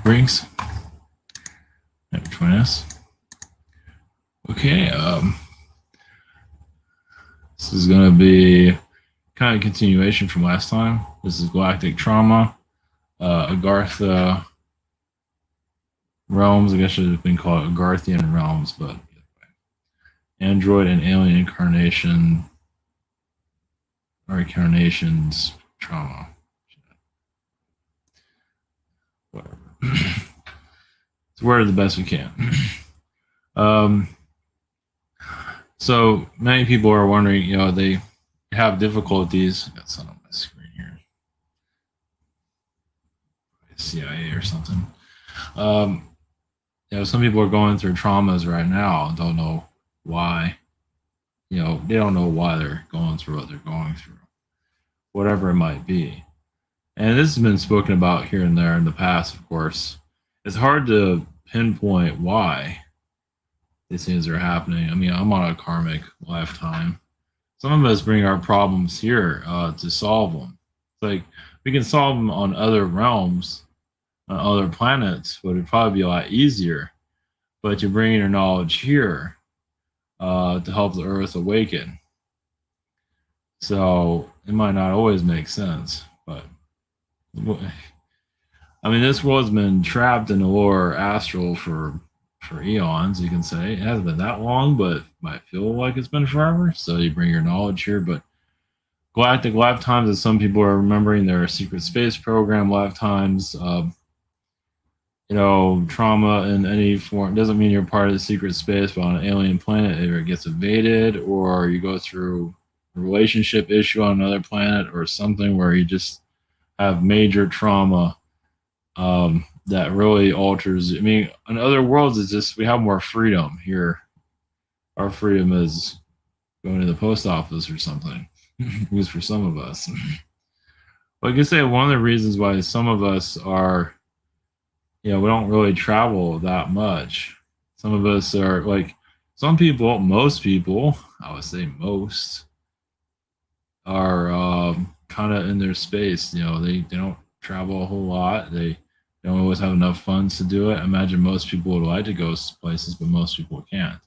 Rings. Join us. Okay, this is going to be kind of a continuation from last time. This is Galactic Trauma, Agartha Realms. I guess it should have been called Agarthian Realms, but Android and Alien Incarnation or Incarnations Trauma. Whatever. So we're the best we can. So many people are wondering, you know, they have difficulties. Got something on my screen here. CIA or something. You know, some people are going through traumas right now and don't know why. You know, they don't know why they're going through what they're going through, whatever it might be. And this has been spoken about here and there in the past, of course. It's hard to pinpoint why these things are happening. I mean, I'm on a karmic lifetime. Some of us bring our problems here to solve them. It's like we can solve them on other realms, on other planets, but it'd probably be a lot easier. But you bring your knowledge here to help the Earth awaken. So it might not always make sense, but I mean, this world's been trapped in the lower astral for eons, you can say. It hasn't been that long, but it might feel like it's been forever. So you bring your knowledge here, but galactic lifetimes, as some people are remembering, their secret space program lifetimes. You know, trauma in any form doesn't mean you're part of the secret space, but on an alien planet, either it gets evaded or you go through a relationship issue on another planet or something where you just have major trauma that really alters. I mean, in other worlds, it's just we have more freedom here. Our freedom is going to the post office or something, at least for some of us. But I can say one of the reasons why some of us are, you know, we don't really travel that much. Some of us are like, some people, most people, I would say most, are kind of in their space. You know, they don't travel a whole lot. They don't always have enough funds to do it. I imagine most people would like to go places, but most people can't.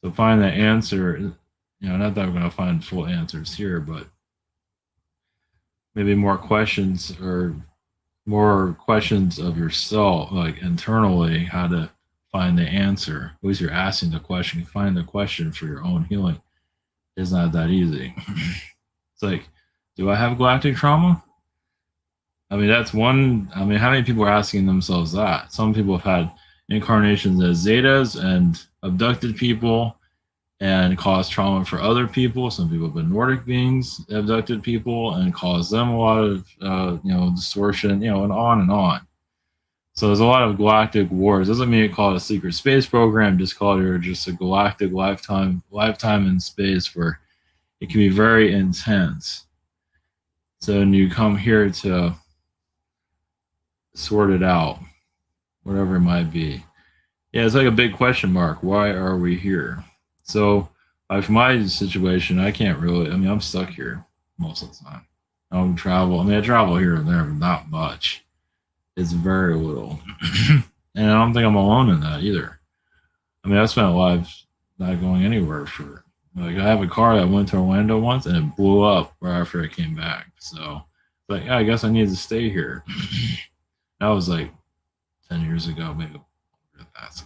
So find the answer, you know, not that we're going to find full answers here, but maybe more questions or more questions of yourself, like internally, how to find the answer. At least you're asking the question. Find the question for your own healing. It's not that easy. It's like, do I have galactic trauma? I mean, that's one. I mean, how many people are asking themselves that? Some people have had incarnations as zetas and abducted people and caused trauma for other people. Some people have been Nordic beings, abducted people, and caused them a lot of, you know, distortion, you know, and on and on. So there's a lot of galactic wars. Doesn't mean you call it a secret space program. Just call it just a galactic lifetime in space where it can be very intense. So when you come here to sort it out, whatever it might be. Yeah, it's like a big question mark. Why are we here? So, like my situation, I can't really, I mean, I'm stuck here most of the time. I don't travel. I mean, I travel here and there, but not much. It's very little. And I don't think I'm alone in that either. I mean, I've spent lives not going anywhere for, like, I have a car that went to Orlando once and it blew up right after I came back. So, like, yeah, I guess I need to stay here. That was like 10 years ago, maybe. That's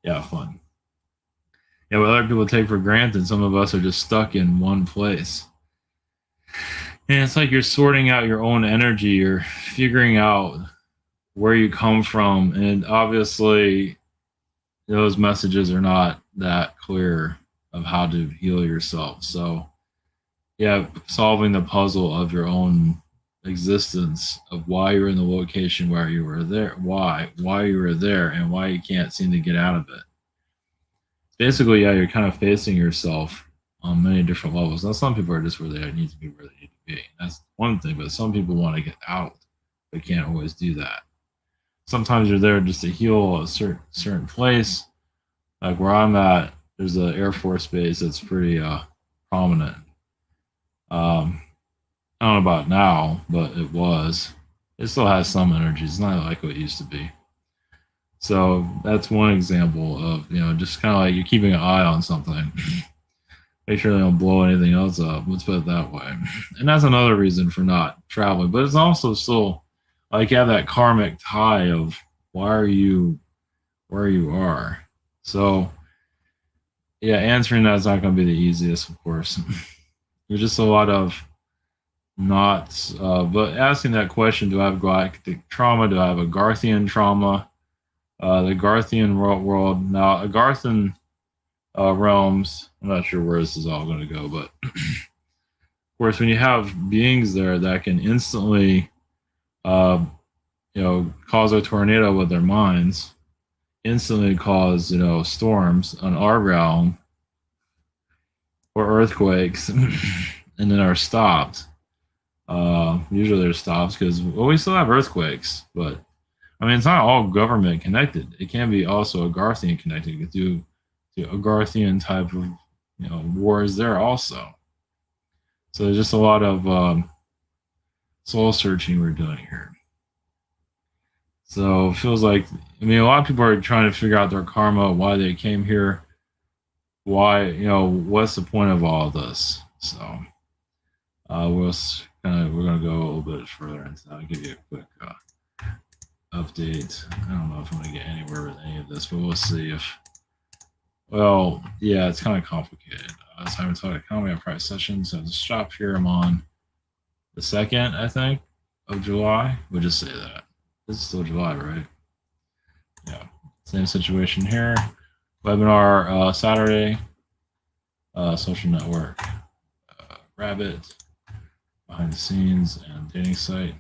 yeah, fun. Yeah, what other people take for granted, some of us are just stuck in one place. And it's like you're sorting out your own energy, you're figuring out where you come from, and obviously those messages are not that clear of how to heal yourself. So yeah, solving the puzzle of your own existence, of why you're in the location where you were there, why you were there, and why you can't seem to get out of it. Basically, yeah, you're kind of facing yourself on many different levels. Now, some people are just where they need to be, where they need to be. That's one thing, but some people want to get out, but can't always do that. Sometimes you're there just to heal a certain place. Like where I'm at, there's an Air Force base that's pretty prominent. I don't know about now, but it was. it still has some energy. It's not like what it used to be. So that's one example of, just kind of like you're keeping an eye on something. Make sure they don't blow anything else up. Let's put it that way. And that's another reason for not traveling. But it's also still like you have that karmic tie of why are you where you are. So yeah, answering that is not going to be the easiest, of course. There's just a lot of not, but asking that question, do I have galactic trauma? Do I have Agarthian trauma? The Garthian world. Now, Agarthan realms, I'm not sure where this is all going to go, but of course, when you have beings there that can instantly, cause a tornado with their minds, instantly cause, storms on our realm or earthquakes, and then are stopped. Usually they're stopped because we still have earthquakes, but I mean it's not all government connected. It can be also Agarthian connected to Agarthian type of wars there also. So there's just a lot of soul searching we're doing here. So it feels like a lot of people are trying to figure out their karma, why they came here, why what's the point of all of this. So we're gonna go a little bit further into that. I'll give you a quick update. I don't know if I'm gonna get anywhere with any of this, but we'll see if. Well, yeah, it's kind of complicated. So I haven't talked economy on price sessions. So the shop here, I'm on the 2nd, I think, of July. We'll just say that. This is still July, right? Yeah. Same situation here. Webinar Saturday. Social network. Rabbit. Behind the scenes and dating site.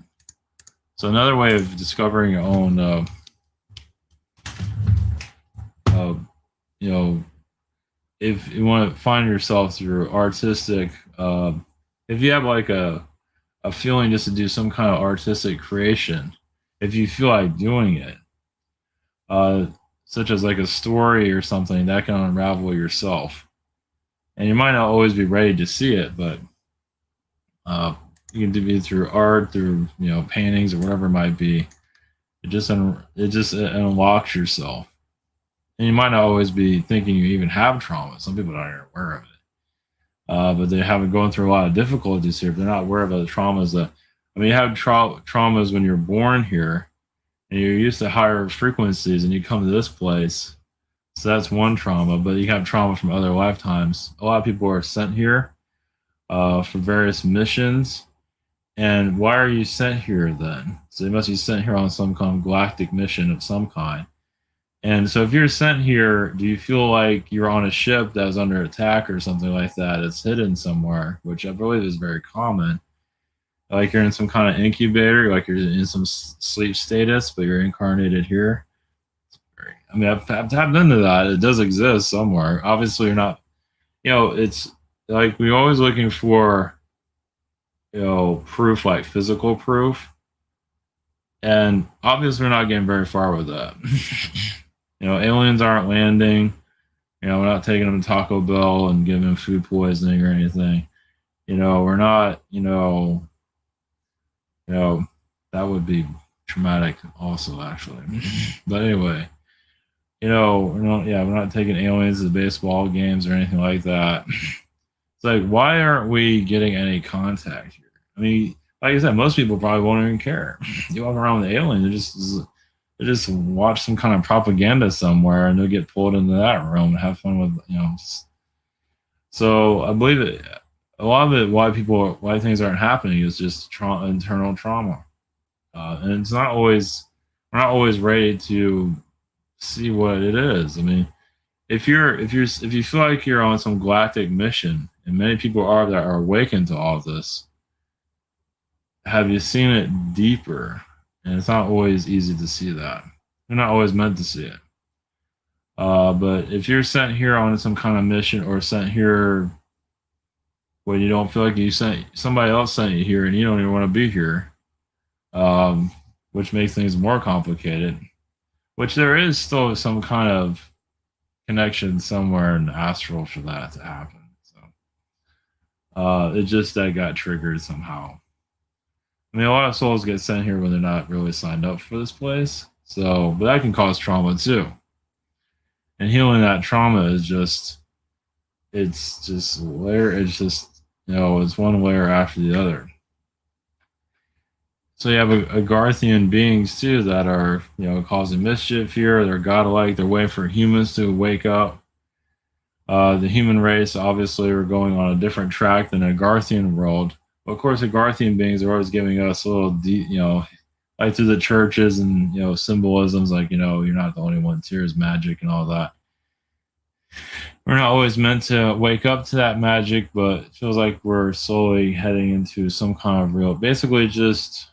So another way of discovering your own, if you want to find yourself through artistic, if you have like a feeling just to do some kind of artistic creation, if you feel like doing it, such as like a story or something, that can unravel yourself. And you might not always be ready to see it, but you can do it through art, through paintings or whatever it might be. It just unlocks yourself. And you might not always be thinking you even have trauma. Some people aren't even aware of it. But they haven't gone through a lot of difficulties here. If they're not aware of the traumas you have traumas when you're born here and you're used to higher frequencies and you come to this place. So that's one trauma, but you have trauma from other lifetimes. A lot of people are sent here for various missions. And why are you sent here then? So they must be sent here on some kind of galactic mission of some kind. And so if you're sent here, do you feel like you're on a ship that's under attack or something like that? It's hidden somewhere, which I believe is very common. Like you're in some kind of incubator, like you're in some sleep status, but you're incarnated here. I've tapped into that. It does exist somewhere. Obviously, you're not, it's like we're always looking for, proof, like physical proof. And obviously, we're not getting very far with that. Aliens aren't landing. We're not taking them to Taco Bell and giving them food poisoning or anything. We're not, that would be traumatic also, actually. But anyway, we're not taking aliens to baseball games or anything like that. It's like, why aren't we getting any contact here? Like I said, most people probably won't even care. You walk around with an alien, they just watch some kind of propaganda somewhere and they'll get pulled into that realm and have fun with, So I believe that a lot of it, why things aren't happening is just internal trauma. And it's not always, we're not always ready to see what it is. If you feel like you're on some galactic mission, and many people are that are awakened to all of this, have you seen it deeper? And it's not always easy to see that. You're not always meant to see it. But if you're sent here on some kind of mission, or sent here when you don't feel like somebody else sent you here and you don't even want to be here, which makes things more complicated, which there is still some kind of connection somewhere in the astral for that to happen. So it just that got triggered somehow. I mean, a lot of souls get sent here when they're not really signed up for this place. So, but that can cause trauma too. And healing that trauma is just, it's just layer, it's just, it's one layer after the other. So you have Agarthian beings too that are, causing mischief here. They're godlike. They're waiting for humans to wake up. The human race obviously are going on a different track than a Agarthian world. But of course, the Agarthian beings are always giving us a little, like through the churches and symbolisms, like you're not the only one. Tears, magic, and all that. We're not always meant to wake up to that magic, but it feels like we're slowly heading into some kind of real, basically just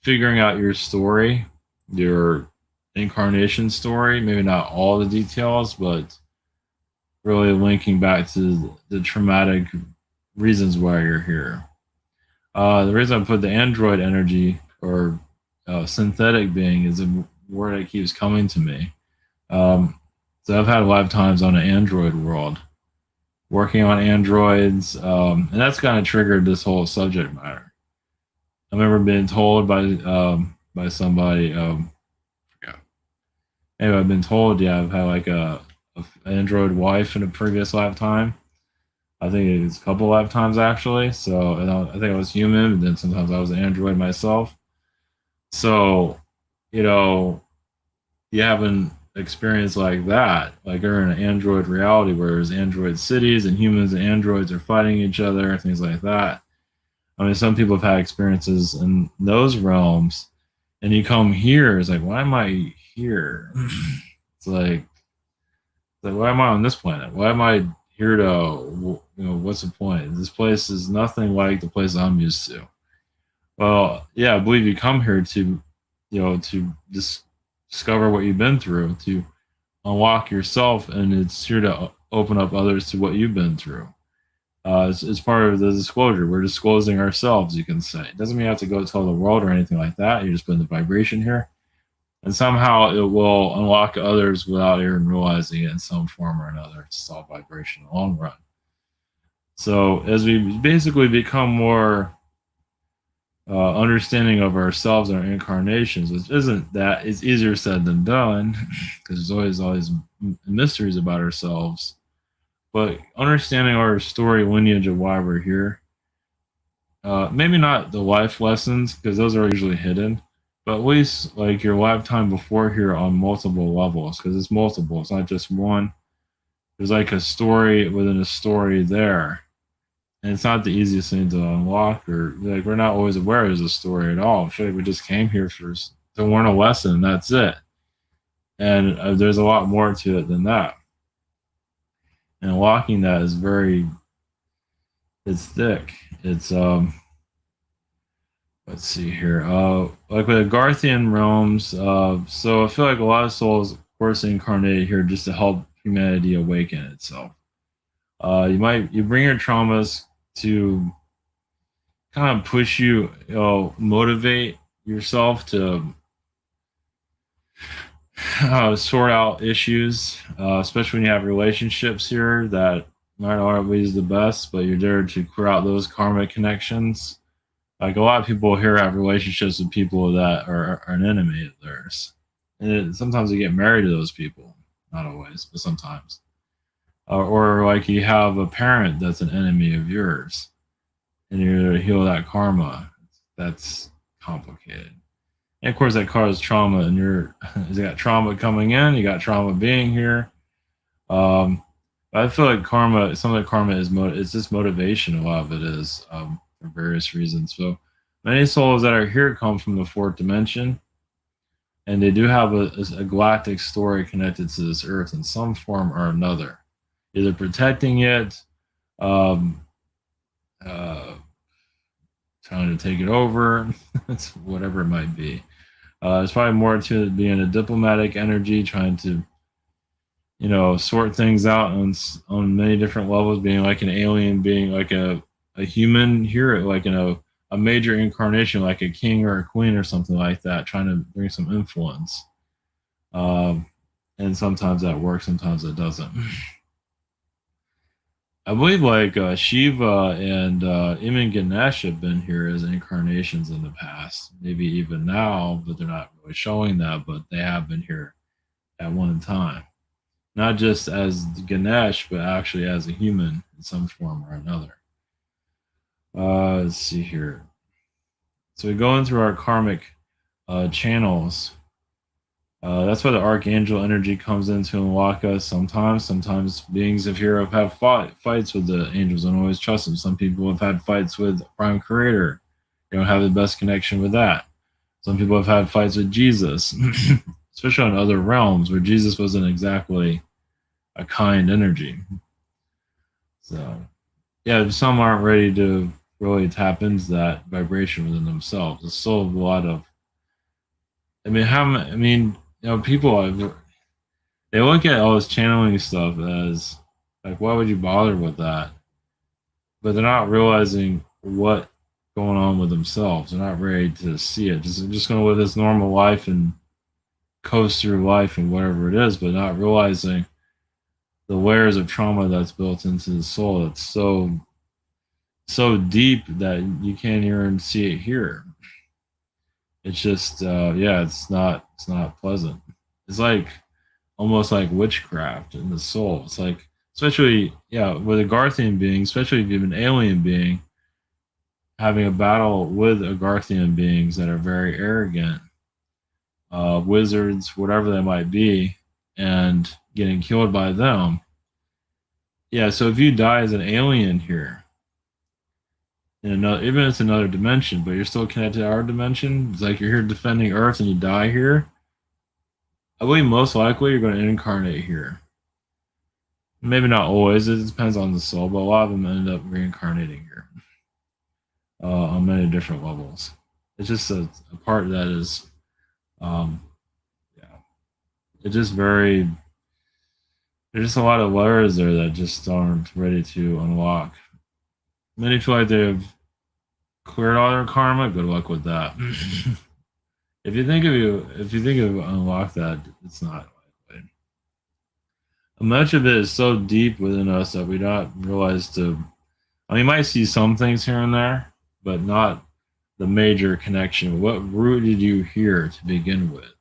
figuring out your story, your incarnation story. Maybe not all the details, but really linking back to the traumatic reasons why you're here. The reason I put the android energy or synthetic being is a word that keeps coming to me. So I've had lifetimes on an android world, working on androids, and that's kind of triggered this whole subject matter. I remember being told by somebody, yeah. Anyway, I've been told, yeah, I've had like a android wife in a previous lifetime. I think it's a couple lifetimes actually. So I think I was human, but then sometimes I was an android myself. So, you have an experience like that, like you're in an android reality where there's android cities and humans and androids are fighting each other, things like that. I mean, some people have had experiences in those realms, and you come here, it's like, why am I here? It's like, why am I on this planet? Why am I here to, what's the point? This place is nothing like the place I'm used to. Well, yeah, I believe you come here to, to discover what you've been through, to unlock yourself, and it's here to open up others to what you've been through. It's part of the disclosure. We're disclosing ourselves, you can say. It doesn't mean you have to go tell the world or anything like that. You're just putting the vibration here. And somehow it will unlock others without even realizing it in some form or another. It's all vibration in the long run. So as we basically become more understanding of ourselves and our incarnations, which isn't that, it's easier said than done because there's always all these mysteries about ourselves. But understanding our story lineage of why we're here, maybe not the life lessons because those are usually hidden, but at least like your lifetime before here on multiple levels, because it's multiple, it's not just one. There's like a story within a story there, and it's not the easiest thing to unlock, or like we're not always aware there's a story at all. I feel like we just came here to learn a lesson, and that's it. And there's a lot more to it than that. And unlocking that is it's thick. It's let's see here. Like with the Garthian realms, so I feel like a lot of souls, of course, incarnated here just to help humanity awaken itself. You bring your traumas to kind of push you, motivate yourself to sort out issues, especially when you have relationships here that might not always the best, but you're there to clear out those karmic connections. Like a lot of people here have relationships with people that are an enemy of theirs. And sometimes they get married to those people. Not always, but sometimes. Or like you have a parent that's an enemy of yours. And you're there to heal that karma. That's complicated. And of course, that causes trauma. And you got trauma coming in, you got trauma being here. I feel like karma, some of the karma it's just motivation. A lot of it is. For various reasons. So many souls that are here come from the fourth dimension, and they do have a galactic story connected to this earth in some form or another, either protecting it, um, trying to take it over, it's whatever it might be. It's probably more to being a diplomatic energy, trying to sort things out on many different levels, being like an alien, being like a human here, like a major incarnation, like a king or a queen or something like that, trying to bring some influence. And sometimes that works, sometimes it doesn't. I believe like Shiva and even Ganesh have been here as incarnations in the past, maybe even now, but they're not really showing that. But they have been here at one time, not just as Ganesh, but actually as a human in some form or another. Let's see here. So we go into our karmic channels. That's why the archangel energy comes in to unlock us. Sometimes beings of here have had fights with the angels and always trust them. Some people have had fights with Prime Creator. They don't have the best connection with that. Some people have had fights with Jesus, especially on other realms where Jesus wasn't exactly a kind energy. So yeah, some aren't ready to really tap into that vibration within themselves. There's still a lot of, I mean, people they look at all this channeling stuff as like, why would you bother with that? But they're not realizing what going on with themselves. They're not ready to see it. Just going to live this normal life and coast through life and whatever it is, but not realizing the layers of trauma that's built into the soul. It's so deep that you can't even see it here. It's just yeah, it's not pleasant. It's like almost like witchcraft in the soul. It's like, especially, yeah, with a Garthian being, especially if you have an alien being, having a battle with Agarthian beings that are very arrogant, wizards, whatever they might be, and getting killed by them. Yeah, so if you die as an alien here, in another, even if it's another dimension, but you're still connected to our dimension, it's like you're here defending Earth and you die here. I believe most likely you're going to incarnate here. Maybe not always. It depends on the soul, but a lot of them end up reincarnating here on many different levels. It's just a part that is, um, yeah, it's just very. There's just a lot of layers there that just aren't ready to unlock. Many feel like they've cleared all their karma. Good luck with that. If you think of unlock that, it's not likely. Much of it is so deep within us that we don't realize to. I mean, you might see some things here and there, but not the major connection. What root did you hear to begin with?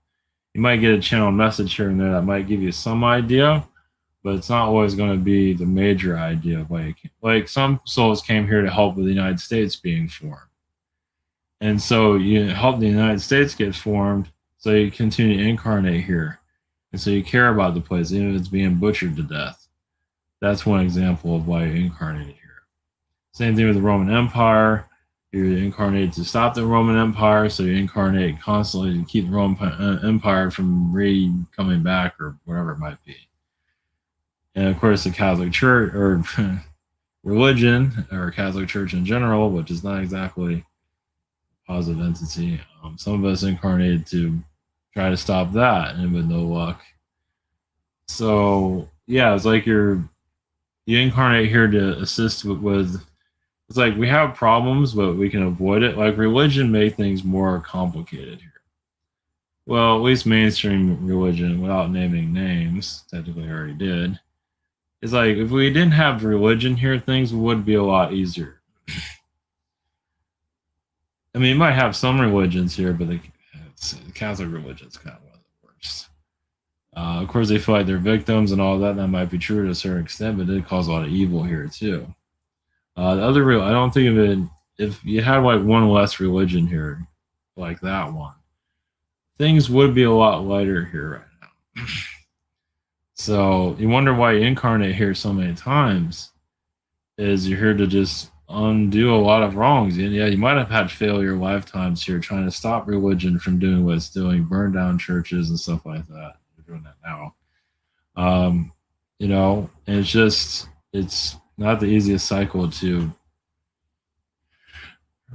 You might get a channel message here and there that might give you some idea, but it's not always going to be the major idea. Like some souls came here to help with the United States being formed, and so you help the United States get formed, so you continue to incarnate here, and so you care about the place, even if it's being butchered to death. That's one example of why you incarnated here. Same thing with the Roman Empire. You're incarnated to stop the Roman Empire, so you incarnate constantly to keep the Roman Empire from coming back or whatever it might be. And of course, the Catholic Church or religion or Catholic Church in general, which is not exactly a positive entity. Some of us incarnated to try to stop that, and with no luck. So yeah, it's like you incarnate here to assist with it's like we have problems, but we can avoid it. Like religion make things more complicated here. Well, at least mainstream religion, without naming names, technically I already did. It's like if we didn't have religion here, things would be a lot easier. I mean, you might have some religions here, but the Catholic religion is kind of one of the worst. Of course, they feel like they're victims and all that. That might be true to a certain extent, but it causes a lot of evil here too. The other real, I don't think of it. If you had like one less religion here, like that one, things would be a lot lighter here right now. So you wonder why you incarnate here so many times. Is you're here to just undo a lot of wrongs. And yeah, you might have had failure lifetimes here trying to stop religion from doing what it's doing, burn down churches and stuff like that. You're doing that now. And it's not the easiest cycle to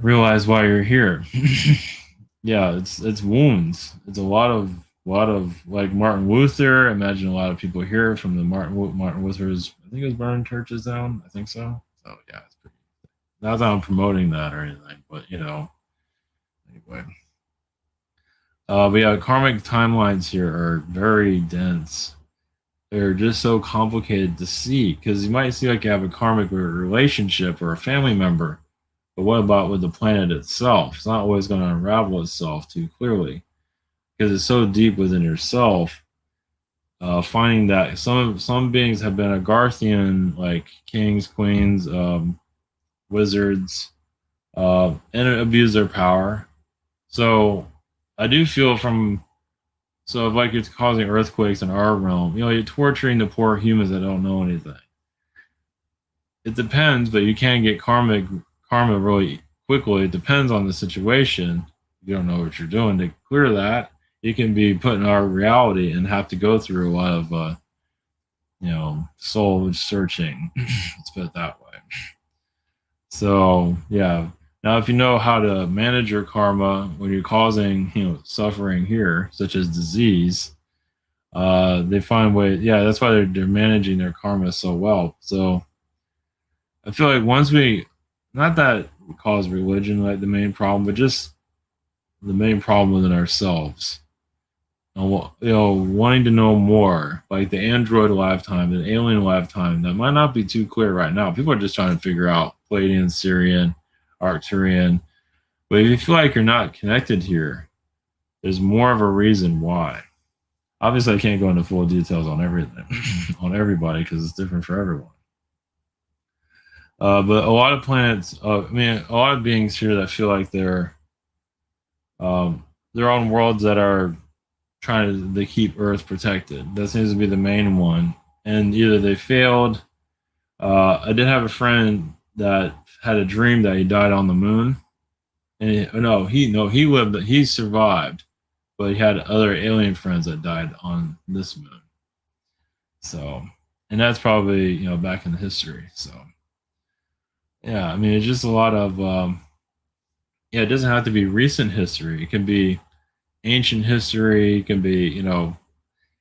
realize why you're here. Yeah, it's wounds. It's a lot of like Martin Luther. Imagine a lot of people here from the Martin Luther's. I think it was burning churches down. I think so. So yeah, it's pretty. Not that I'm promoting that or anything, but anyway. But yeah, karmic timelines here are very dense. they're just so complicated to see because you might see like you have a karmic relationship or a family member, but what about with the planet itself? It's not always going to unravel itself too clearly because it's so deep within yourself. Finding that some beings have been Agarthian, like kings, queens, wizards, and abuse their power. So I do feel from so if like it's causing earthquakes in our realm, you're torturing the poor humans that don't know anything. It depends, but you can get karma really quickly. It depends on the situation. You don't know what you're doing to clear that. You can be put in our reality and have to go through a lot of soul searching. Let's put it that way. So yeah. Now, if you know how to manage your karma when you're causing suffering here, such as disease, they find ways. Yeah, that's why they're managing their karma so well. So I feel like once we, not that we cause religion like the main problem, but just the main problem within ourselves. Wanting to know more, like the android lifetime, the alien lifetime, that might not be too clear right now. People are just trying to figure out Palladian, Syrian, Arcturian. But if you feel like you're not connected here, there's more of a reason why. Obviously, I can't go into full details on everything, on everybody, because it's different for everyone. But a lot of planets, a lot of beings here that feel like they're on worlds that are trying to keep Earth protected. That seems to be the main one. And either they failed. I did have a friend that had a dream that he died on the moon, and he lived. He survived, but he had other alien friends that died on this moon. So, and that's probably back in the history. So, yeah, I mean it's just a lot of yeah. It doesn't have to be recent history. It can be ancient history. It can be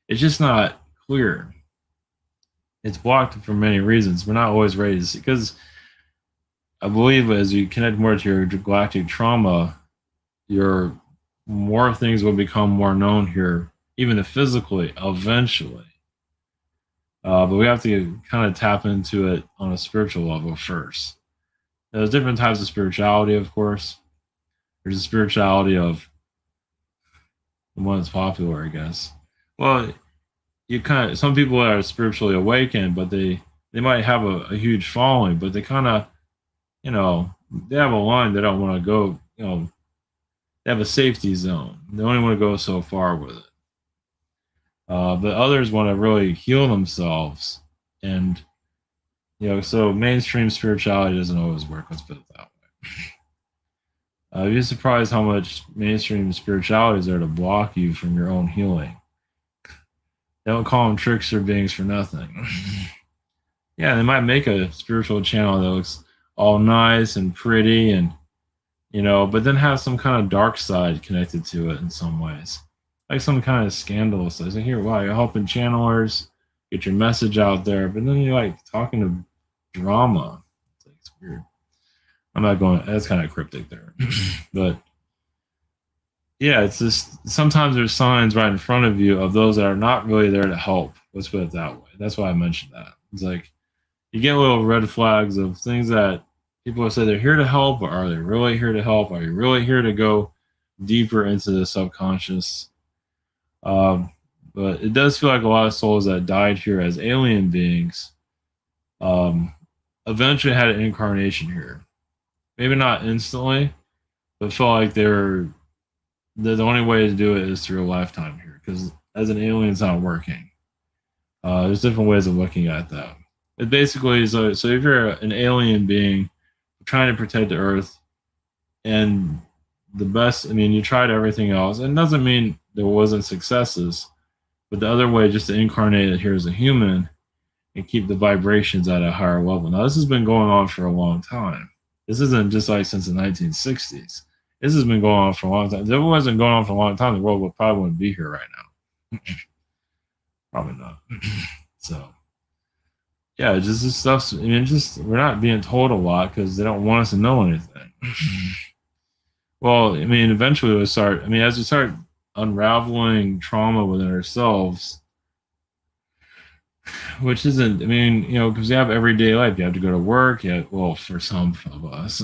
it's just not clear. It's blocked for many reasons. We're not always ready to see because I believe as you connect more to your galactic trauma, your more things will become more known here, even physically, eventually. But we have to kind of tap into it on a spiritual level first. There's different types of spirituality, of course. There's a spirituality of the one that's popular, I guess. Well, you kind of some people are spiritually awakened, but they might have a huge following, but they kind of they have a line they don't want to go. They have a safety zone. They only want to go so far with it. But others want to really heal themselves, and so mainstream spirituality doesn't always work. Let's put it that way. You'd be surprised how much mainstream spirituality is there to block you from your own healing. They don't call them trickster beings for nothing. Yeah, they might make a spiritual channel that looks all nice and pretty and but then have some kind of dark side connected to it in some ways. Like some kind of scandalous. I say, here, wow, you're helping channelers get your message out there, but then you're like talking to drama. It's weird. I'm not going, that's kind of cryptic there. But yeah, it's just sometimes there's signs right in front of you of those that are not really there to help. Let's put it that way. That's why I mentioned that. It's like you get little red flags of things that people say they're here to help, but are they really here to help? Are you really here to go deeper into the subconscious? But it does feel like a lot of souls that died here as alien beings um, eventually had an incarnation here. Maybe not instantly, but felt like the only way to do it is through a lifetime here because as an alien, it's not working. There's different ways of looking at that. It basically is so if you're an alien being trying to protect the Earth, and the best, I mean, you tried everything else, and it doesn't mean there wasn't successes, but the other way just to incarnate it here as a human and keep the vibrations at a higher level. Now, this has been going on for a long time. This isn't just like since the 1960s. This has been going on for a long time. If it wasn't going on for a long time, the world would probably wouldn't be here right now. Probably not. So, yeah, just this stuff. I mean, just we're not being told a lot because they don't want us to know anything. Well, I mean, eventually we'll start. I mean, as we start unraveling trauma within ourselves, which isn't. I mean, because you have everyday life, you have to go to work. Yeah, well, for some of us,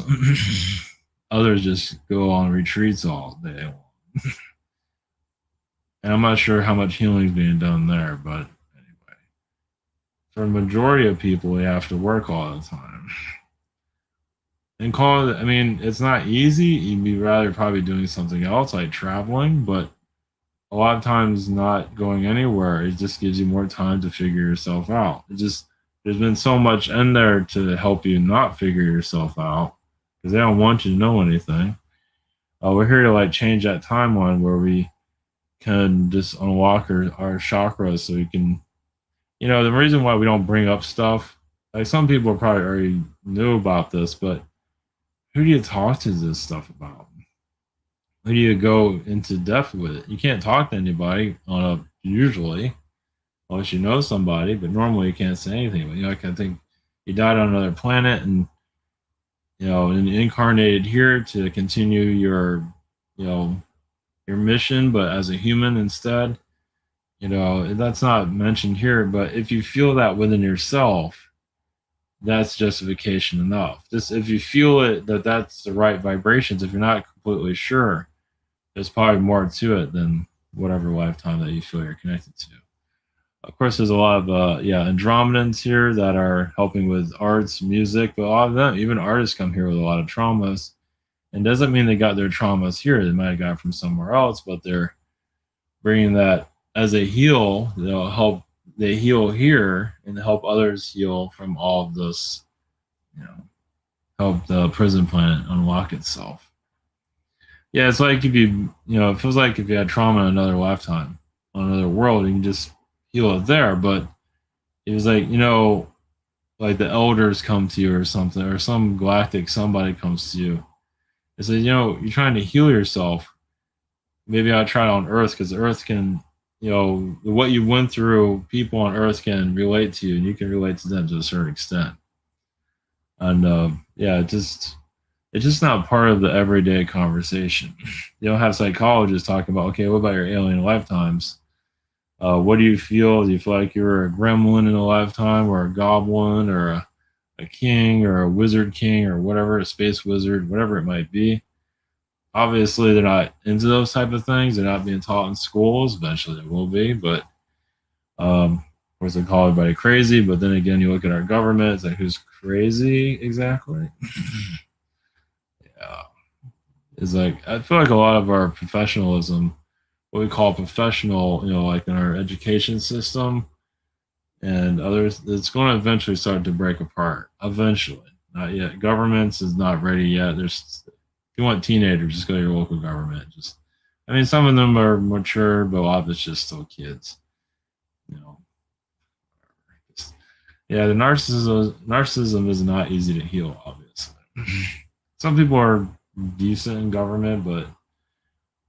others just go on retreats all day. And I'm not sure how much healing is being done there, but anyway, for a majority of people, we have to work all the time. And call it, I mean, it's not easy. You'd be rather probably doing something else like traveling, but a lot of times not going anywhere, it just gives you more time to figure yourself out. There's been so much in there to help you not figure yourself out because they don't want you to know anything. We're here to like change that timeline where we can just unlock our chakras so we can, the reason why we don't bring up stuff, like some people probably already knew about this, but who do you talk to this stuff about? Who do you go into depth with it? You can't talk to anybody usually, unless you know somebody, but normally you can't say anything. But, like I think you died on another planet and incarnated here to continue you know, your mission, but as a human instead. That's not mentioned here, but if you feel that within yourself, that's justification enough. Just if you feel it that that's the right vibrations, if you're not completely sure, there's probably more to it than whatever lifetime that you feel you're connected to. Of course, there's a lot of Andromedans here that are helping with arts, music, but a lot of them, even artists, come here with a lot of traumas. And doesn't mean they got their traumas here. They might have got it from somewhere else, but they're bringing that as a heal. They'll help. They heal here and help others heal from all of this. You know, help the prison planet unlock itself. Yeah, it's like if it feels like if you had trauma in another lifetime, on another world, you can just heal it there. But it was like, like the elders come to you or something, or some galactic somebody comes to you. It says, you're trying to heal yourself. Maybe I'll try it on Earth because Earth can, what you went through, people on Earth can relate to you, and you can relate to them to a certain extent. And yeah, it's just not part of the everyday conversation. You don't have psychologists talking about, okay, what about your alien lifetimes? What do you feel? Do you feel like you were a gremlin in a lifetime, or a goblin, or a king, or a wizard king, or whatever, a space wizard, whatever it might be? Obviously, they're not into those type of things. They're not being taught in schools. Eventually, they will be, but of course, they call everybody crazy. But then again, you look at our government; it's like, who's crazy exactly? Yeah, it's like I feel like a lot of our professionalism, what we call professional, like in our education system and others, it's going to eventually start to break apart. Eventually, not yet. Governments is not ready yet. If you want teenagers, just go to your local government. I mean, some of them are mature, but a lot of it's just still kids. You know, Just- yeah, the narcissism is not easy to heal. Obviously, some people are decent in government, but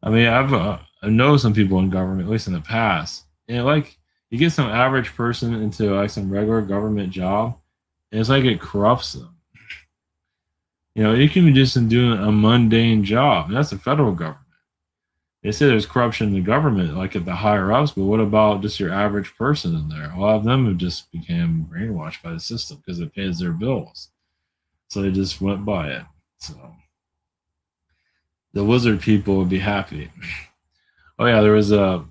I mean, I know some people in government, at least in the past, and like you get some average person into like some regular government job, and it's like it corrupts them. You can be just doing a mundane job, and that's the federal government. They say there's corruption in the government, like at the higher ups, but what about just your average person in there? A lot of them have just became brainwashed by the system because it pays their bills. So they just went by it. So the wizard people would be happy. Oh yeah, there was uh,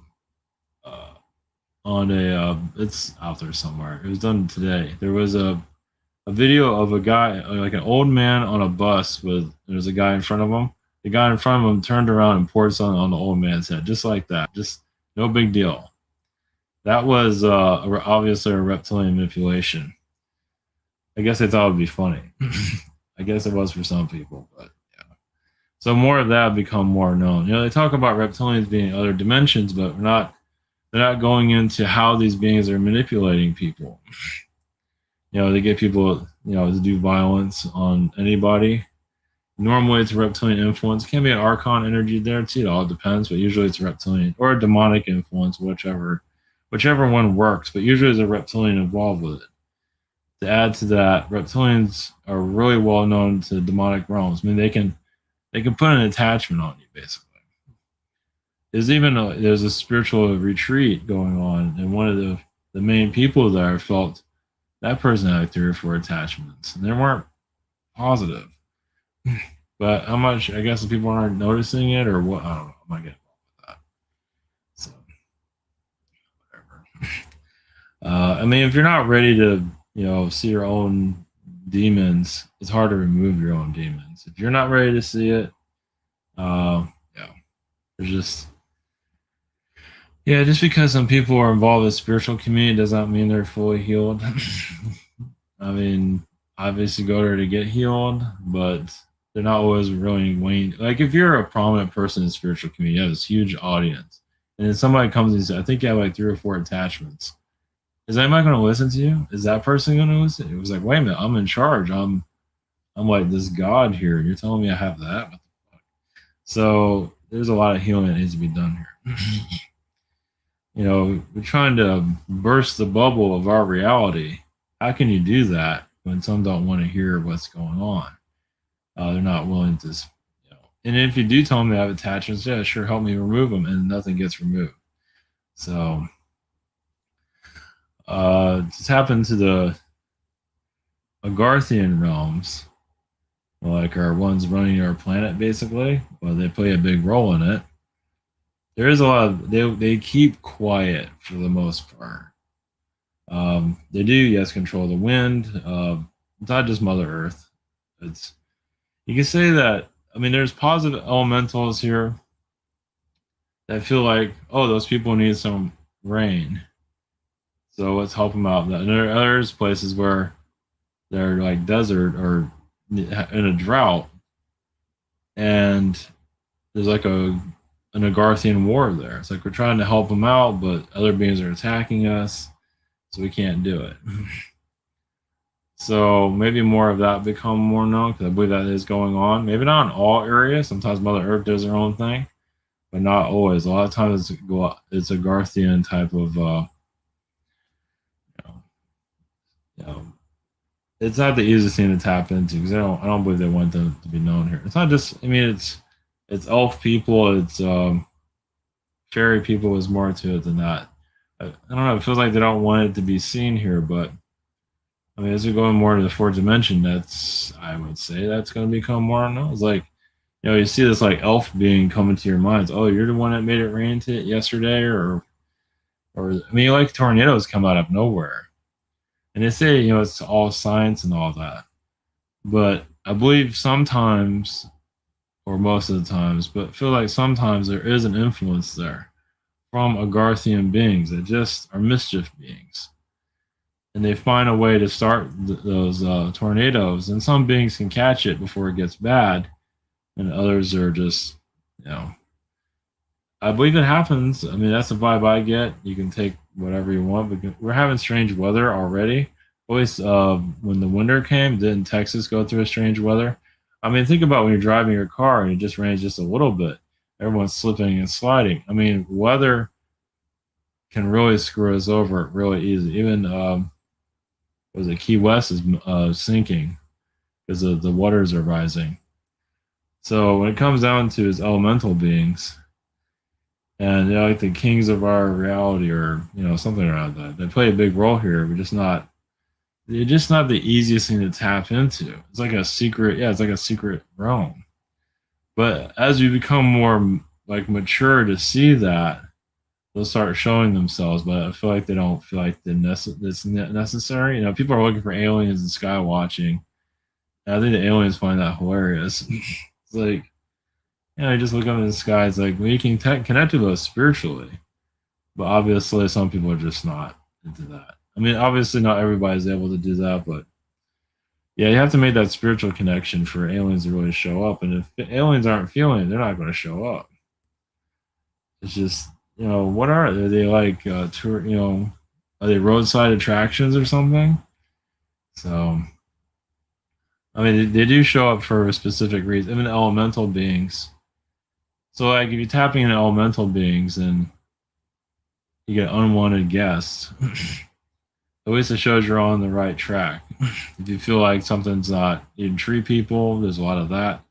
it's out there somewhere. It was done today. There was a video of a guy, like an old man on a bus with there's a guy in front of him. The guy in front of him turned around and poured something on the old man's head, just like that. Just no big deal. That was obviously a reptilian manipulation. I guess they thought it would be funny. I guess it was for some people, but yeah. So more of that become more known. They talk about reptilians being other dimensions, but they're not going into how these beings are manipulating people. They get people, to do violence on anybody. Normally, it's a reptilian influence. It can be an archon energy there too. It all depends, but usually it's a reptilian or a demonic influence, whichever one works. But usually, there's a reptilian involved with it. To add to that, reptilians are really well known to demonic realms. I mean, they can put an attachment on you, basically. There's a spiritual retreat going on in one of the the main people there felt that person had 3 or 4 attachments, and they weren't positive. But how much? I guess people aren't noticing it, or what? I don't know. I might get involved with that. So whatever. I mean, if you're not ready to, see your own demons, it's hard to remove your own demons. If you're not ready to see it, yeah, there's just just because some people are involved with spiritual community does not mean they're fully healed. I mean, obviously go there to get healed, but they're not always really willing. Like if you're a prominent person in spiritual community, you have this huge audience, and then somebody comes and says, "I think you have like 3 or 4 attachments." Is anybody going to listen to you? Is that person going to listen? It was like, wait a minute, I'm in charge. I'm like this God here, and you're telling me I have that. What the fuck? So there's a lot of healing that needs to be done here. We're trying to burst the bubble of our reality. How can you do that when some don't want to hear what's going on? They're not willing to, And if you do tell them they have attachments, yeah, sure, help me remove them, and nothing gets removed. So, this happened to the Agarthian realms, like our ones running our planet, basically. Well, they play a big role in it. There is a lot of they keep quiet for the most part. They do, yes, control the wind. It's not just Mother Earth. It's You can say that. I mean, there's positive elementals here that feel like, oh, those people need some rain, so let's help them out. And there are others places where they're like desert or in a drought, and there's like an Agarthian war there. It's like we're trying to help them out, but other beings are attacking us, so we can't do it. So maybe more of that become more known, because I believe that is going on. Maybe not in all areas. Sometimes Mother Earth does her own thing, but not always. A lot of times it's a Garthian type of, you know, it's not the easiest thing to tap into, because I don't believe they want them to be known here. It's not just. I mean, it's elf people. It's fairy people. Is more to it than that. I don't know. It feels like they don't want it to be seen here, but I mean, as we go more to the fourth dimension, I would say that's going to become more known. It's like, you see this like elf being coming to your minds. Oh, you're the one that made it rain yesterday, or I mean, like tornadoes come out of nowhere, and they say it's all science and all that, but I believe sometimes, or most of the times, but feel like sometimes there is an influence there from Agarthian beings that just are mischief beings, and they find a way to start those tornadoes. And some beings can catch it before it gets bad, and others are just, I believe it happens. I mean, that's the vibe I get. You can take whatever you want, but we're having strange weather already. Always, when the winter came, didn't Texas go through a strange weather? I mean, think about when you're driving your car and it just rains just a little bit. Everyone's slipping and sliding. I mean, weather can really screw us over really easy. Even was it Key West is sinking because the waters are rising. So when it comes down to its elemental beings, and like the kings of our reality, or something around that, they play a big role here. They're just not the easiest thing to tap into. It's like a secret, it's like a secret realm. But as we become more like mature to see that, they'll start showing themselves. But I feel like they don't feel like it's necessary. People are looking for aliens and sky watching. And I think the aliens find that hilarious. It's like, you just look up in the sky. It's like we can connect to those spiritually, but obviously some people are just not into that. I mean, obviously not everybody's able to do that, but yeah, you have to make that spiritual connection for aliens to really show up. And if the aliens aren't feeling it, they're not going to show up. It's just, what are they? Are they like tour? Are they roadside attractions or something? So, I mean, they do show up for a specific reason. Even elemental beings. So, like, if you're tapping into elemental beings and you get unwanted guests, at least it shows you're on the right track. If you feel like something's not, even tree people, there's a lot of that.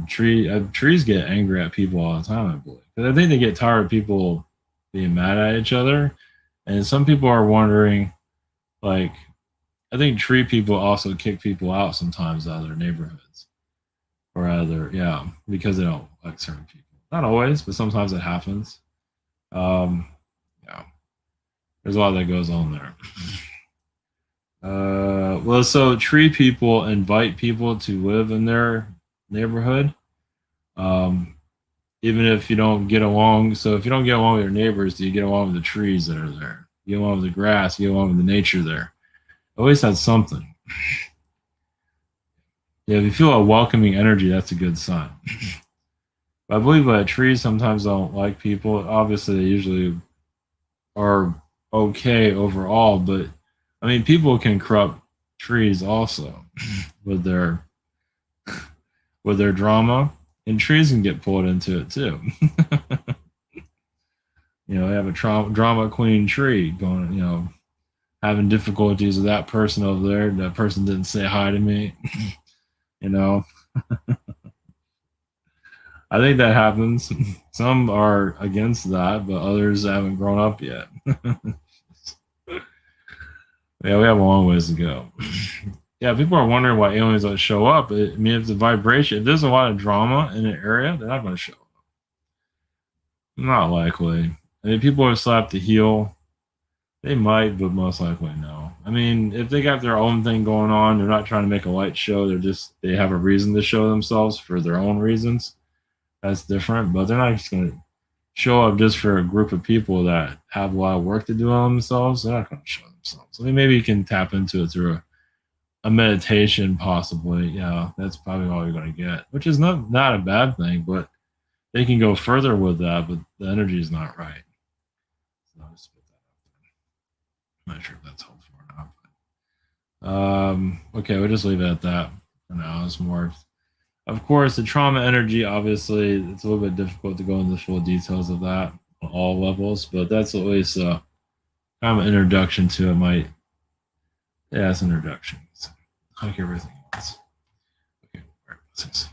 Trees get angry at people all the time, I believe, because I think they get tired of people being mad at each other, And some people are wondering, like, I think tree people also kick people out sometimes out of their neighborhoods, or either, yeah, because they don't like certain people. Not always, but sometimes it happens. Um, yeah, there's a lot that goes on there. Well, so tree people invite people to live in their neighborhood, um, even if you don't get along. So if you don't get along with your neighbors, do you get along with the trees that are there? You get along with the grass. You get along with the nature there. Always has something. Yeah, if you feel a welcoming energy, that's a good sign. But I believe that trees sometimes don't like people. Obviously, they usually are okay overall, but I mean, people can corrupt trees also with their drama, and trees can get pulled into it too. They have a drama queen tree going, having difficulties with that person over there. That person didn't say hi to me. you know, I think that happens. Some are against that, but others haven't grown up yet. Yeah, we have a long ways to go. Yeah, people are wondering why aliens don't show up. I mean, if the vibration, if there's a lot of drama in an area, they're not going to show up. Not likely. I mean, people are still have to heal. They might, but most likely no. I mean, if they got their own thing going on, they're not trying to make a light show. They have a reason to show themselves for their own reasons. That's different, but they're not just going to show up just for a group of people that have a lot of work to do on themselves. They're not going to show themselves. I mean, maybe you can tap into it through a meditation, possibly. Yeah, that's probably all you're going to get, which is not a bad thing, but they can go further with that, but the energy is not right. So I'll just put that out there. I'm not sure if that's helpful or not. Okay, we'll just leave it at that for now. It's more, of course, the trauma energy. Obviously, it's a little bit difficult to go into the full details of that on all levels, but that's at least kind of an introduction to it. Yeah, it's an introduction. So, like everything else. Okay, all right,